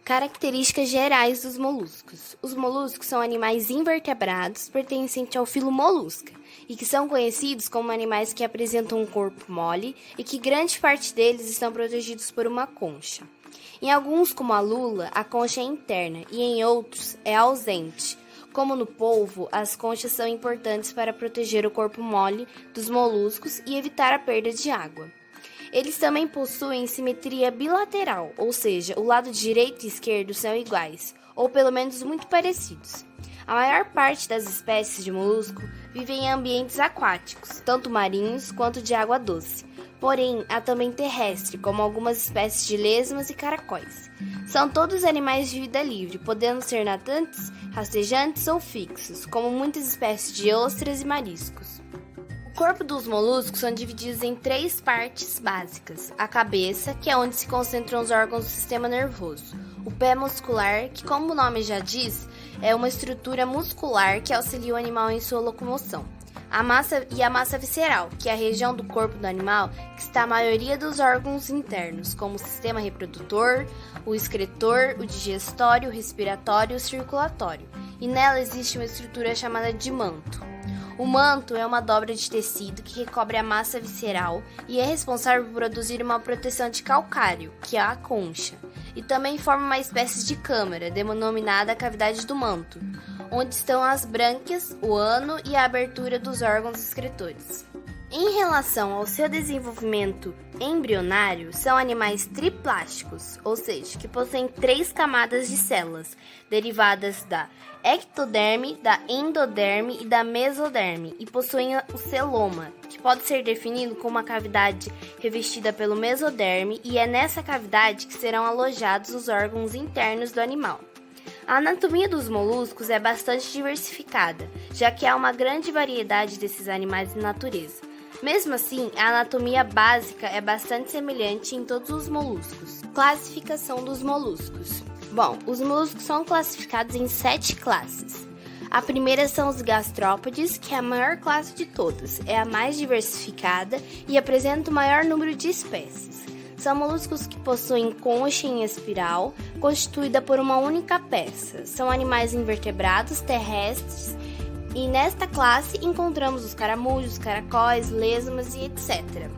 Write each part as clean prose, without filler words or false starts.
Características gerais dos moluscos. Os moluscos são animais invertebrados pertencentes ao filo Molusca e que são conhecidos como animais que apresentam um corpo mole e que grande parte deles estão protegidos por uma concha. Em alguns, como a lula, a concha é interna e em outros é ausente. Como no polvo, as conchas são importantes para proteger o corpo mole dos moluscos e evitar a perda de água. Eles também possuem simetria bilateral, ou seja, o lado direito e esquerdo são iguais, ou pelo menos muito parecidos. A maior parte das espécies de molusco vivem em ambientes aquáticos, tanto marinhos quanto de água doce. Porém, há também terrestre, como algumas espécies de lesmas e caracóis. São todos animais de vida livre, podendo ser nadantes, rastejantes ou fixos, como muitas espécies de ostras e mariscos. O corpo dos moluscos são divididos em 3 partes básicas. A cabeça, que é onde se concentram os órgãos do sistema nervoso. O pé muscular, que como o nome já diz, é uma estrutura muscular que auxilia o animal em sua locomoção. A massa visceral, que é a região do corpo do animal que está a maioria dos órgãos internos, como o sistema reprodutor, o excretor, o digestório, o respiratório e o circulatório. E nela existe uma estrutura chamada de manto. O manto é uma dobra de tecido que recobre a massa visceral e é responsável por produzir uma proteção de calcário, que é a concha, e também forma uma espécie de câmara, denominada cavidade do manto, onde estão as brânquias, o ano e a abertura dos órgãos excretores. Em relação ao seu desenvolvimento embrionário, são animais triplásticos, ou seja, que possuem 3 camadas de células, derivadas da ectoderme, da endoderme e da mesoderme, e possuem o celoma, que pode ser definido como uma cavidade revestida pelo mesoderme, e é nessa cavidade que serão alojados os órgãos internos do animal. A anatomia dos moluscos é bastante diversificada, já que há uma grande variedade desses animais na natureza. Mesmo assim, a anatomia básica é bastante semelhante em todos os moluscos. Classificação dos moluscos. Bom, os moluscos são classificados em 7 classes. A primeira são os gastrópodes, que é a maior classe de todas, é a mais diversificada e apresenta o maior número de espécies. São moluscos que possuem concha em espiral, constituída por uma única peça. São animais invertebrados terrestres e nesta classe encontramos os caramujos, caracóis, lesmas e etc.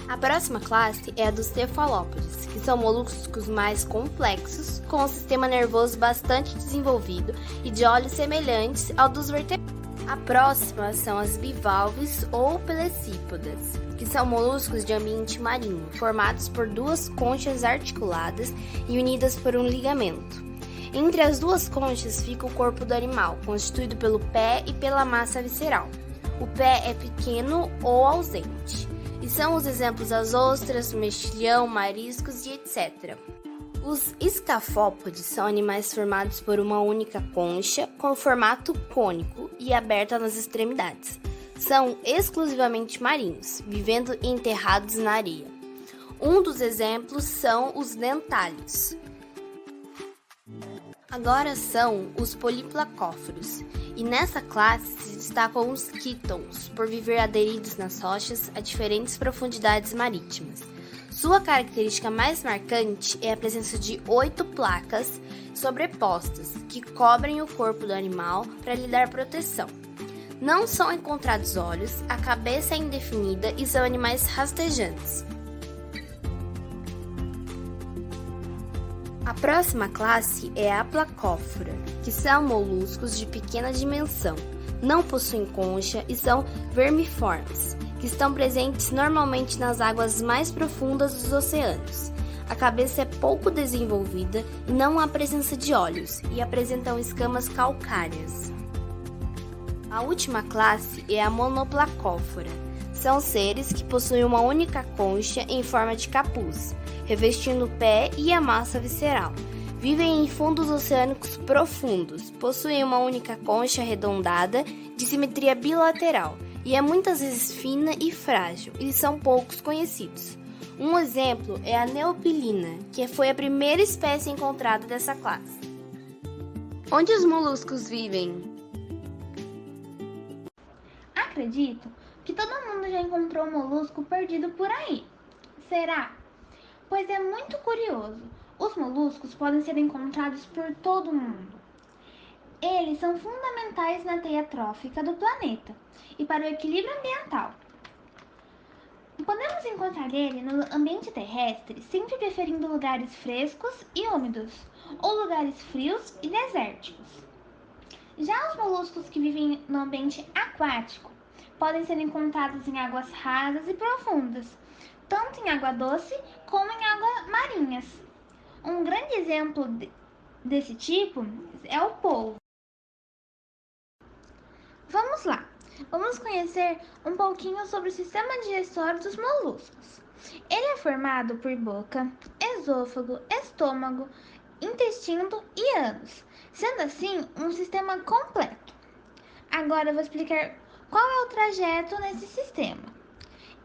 A próxima classe é a dos cefalópodes, que são moluscos mais complexos, com um sistema nervoso bastante desenvolvido e de olhos semelhantes ao dos vertebrados. A próxima são as bivalves ou pelecípodas, que são moluscos de ambiente marinho, formados por 2 conchas articuladas e unidas por um ligamento. Entre as 2 conchas fica o corpo do animal, constituído pelo pé e pela massa visceral. O pé é pequeno ou ausente, e são os exemplos as ostras, mexilhão, mariscos e etc. Os escafópodes são animais formados por uma única concha, com formato cônico e aberta nas extremidades. São exclusivamente marinhos, vivendo enterrados na areia. Um dos exemplos são os dentálios. Agora são os poliplacóforos, e nessa classe se destacam os quítons, por viver aderidos nas rochas a diferentes profundidades marítimas. Sua característica mais marcante é a presença de 8 placas sobrepostas, que cobrem o corpo do animal para lhe dar proteção. Não são encontrados olhos, a cabeça é indefinida e são animais rastejantes. A próxima classe é a placófora, que são moluscos de pequena dimensão, não possuem concha e são vermiformes, que estão presentes normalmente nas águas mais profundas dos oceanos. A cabeça é pouco desenvolvida e não há presença de olhos, e apresentam escamas calcárias. A última classe é a monoplacófora. São seres que possuem uma única concha em forma de capuz, revestindo o pé e a massa visceral. Vivem em fundos oceânicos profundos, possuem uma única concha arredondada de simetria bilateral e é muitas vezes fina e frágil, e são poucos conhecidos. Um exemplo é a neopilina, que foi a primeira espécie encontrada dessa classe. Onde os moluscos vivem? Acredito que todo mundo já encontrou um molusco perdido por aí. Será? Pois é muito curioso. Os moluscos podem ser encontrados por todo o mundo. Eles são fundamentais na teia trófica do planeta e para o equilíbrio ambiental. Podemos encontrar ele no ambiente terrestre, sempre preferindo lugares frescos e úmidos, ou lugares frios e desérticos. Já os moluscos que vivem no ambiente aquático podem ser encontrados em águas rasas e profundas, tanto em água doce como em águas marinhas. Um grande exemplo desse tipo é o polvo. Vamos lá! Vamos conhecer um pouquinho sobre o sistema digestório dos moluscos. Ele é formado por boca, esôfago, estômago, intestino e ânus, sendo assim um sistema completo. Agora eu vou explicar qual é o trajeto nesse sistema.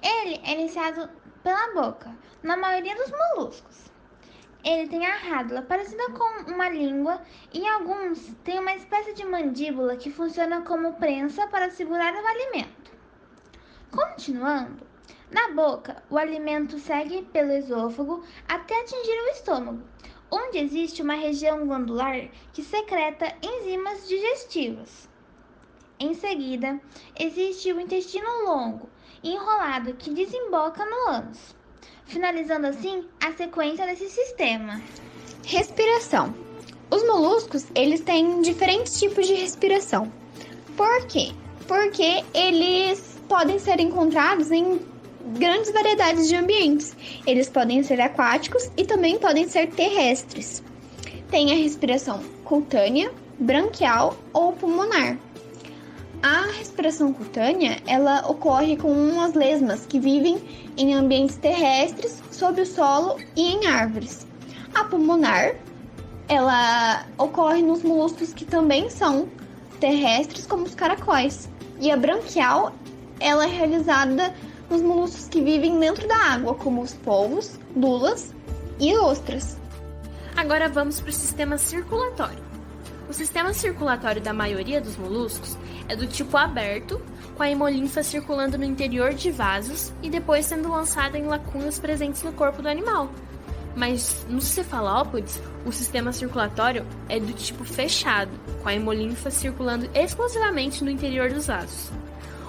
Ele é iniciado pela boca, na maioria dos moluscos. Ele tem a rádula parecida com uma língua e alguns têm uma espécie de mandíbula que funciona como prensa para segurar o alimento. Continuando, na boca, o alimento segue pelo esôfago até atingir o estômago, onde existe uma região glandular que secreta enzimas digestivas. Em seguida, existe o intestino longo e enrolado que desemboca no ânus, finalizando assim a sequência desse sistema. Respiração. Os moluscos, eles têm diferentes tipos de respiração. Por quê? Porque eles podem ser encontrados em grandes variedades de ambientes. Eles podem ser aquáticos e também podem ser terrestres. Tem a respiração cutânea, branquial ou pulmonar. A respiração cutânea, ela ocorre com umas lesmas que vivem em ambientes terrestres, sob o solo e em árvores. A pulmonar, ela ocorre nos moluscos que também são terrestres, como os caracóis. E a branquial, ela é realizada nos moluscos que vivem dentro da água, como os polvos, lulas e ostras. Agora vamos para o sistema circulatório. O sistema circulatório da maioria dos moluscos é do tipo aberto, com a hemolinfa circulando no interior de vasos e depois sendo lançada em lacunas presentes no corpo do animal. Mas nos cefalópodes, o sistema circulatório é do tipo fechado, com a hemolinfa circulando exclusivamente no interior dos vasos.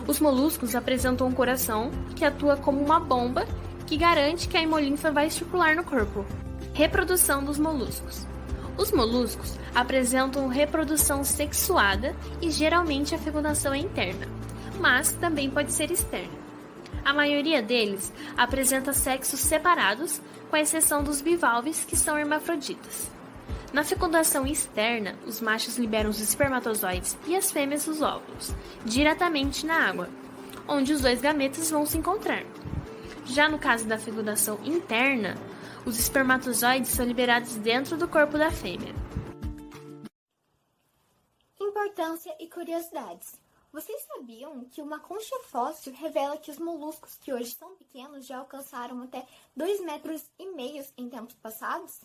Os moluscos apresentam um coração que atua como uma bomba que garante que a hemolinfa vai circular no corpo. Reprodução dos moluscos. Os moluscos apresentam reprodução sexuada e geralmente a fecundação é interna, mas também pode ser externa. A maioria deles apresenta sexos separados, com exceção dos bivalves, que são hermafroditas. Na fecundação externa, os machos liberam os espermatozoides e as fêmeas os óvulos, diretamente na água, onde os dois gametas vão se encontrar. Já no caso da fecundação interna, os espermatozoides são liberados dentro do corpo da fêmea. Importância e curiosidades. Vocês sabiam que uma concha fóssil revela que os moluscos que hoje são pequenos já alcançaram até 2,5 metros em tempos passados?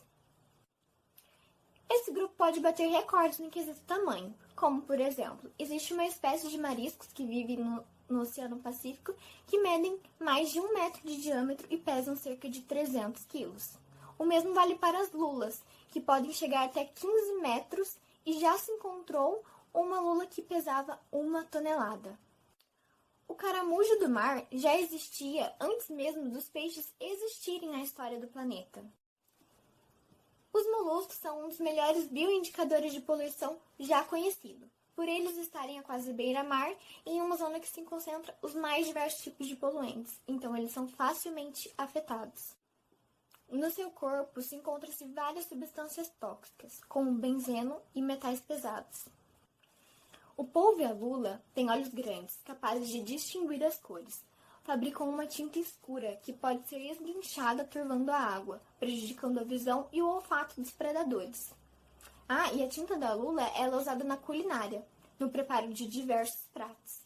Esse grupo pode bater recordes no quesito tamanho, como, por exemplo, existe uma espécie de mariscos que vive no Oceano Pacífico que medem mais de 1 metro de diâmetro e pesam cerca de 300 quilos. O mesmo vale para as lulas, que podem chegar até 15 metros e já se encontrou uma lula que pesava 1 tonelada. O caramujo do mar já existia antes mesmo dos peixes existirem na história do planeta. Os moluscos são um dos melhores bioindicadores de poluição já conhecido, por eles estarem a quase beira-mar em uma zona que se concentra os mais diversos tipos de poluentes, então eles são facilmente afetados. No seu corpo se encontram-se várias substâncias tóxicas, como benzeno e metais pesados. O polvo e a lula têm olhos grandes, capazes de distinguir as cores. Fabricam uma tinta escura que pode ser esguinchada turvando a água, prejudicando a visão e o olfato dos predadores. E a tinta da lula ela é usada na culinária, no preparo de diversos pratos.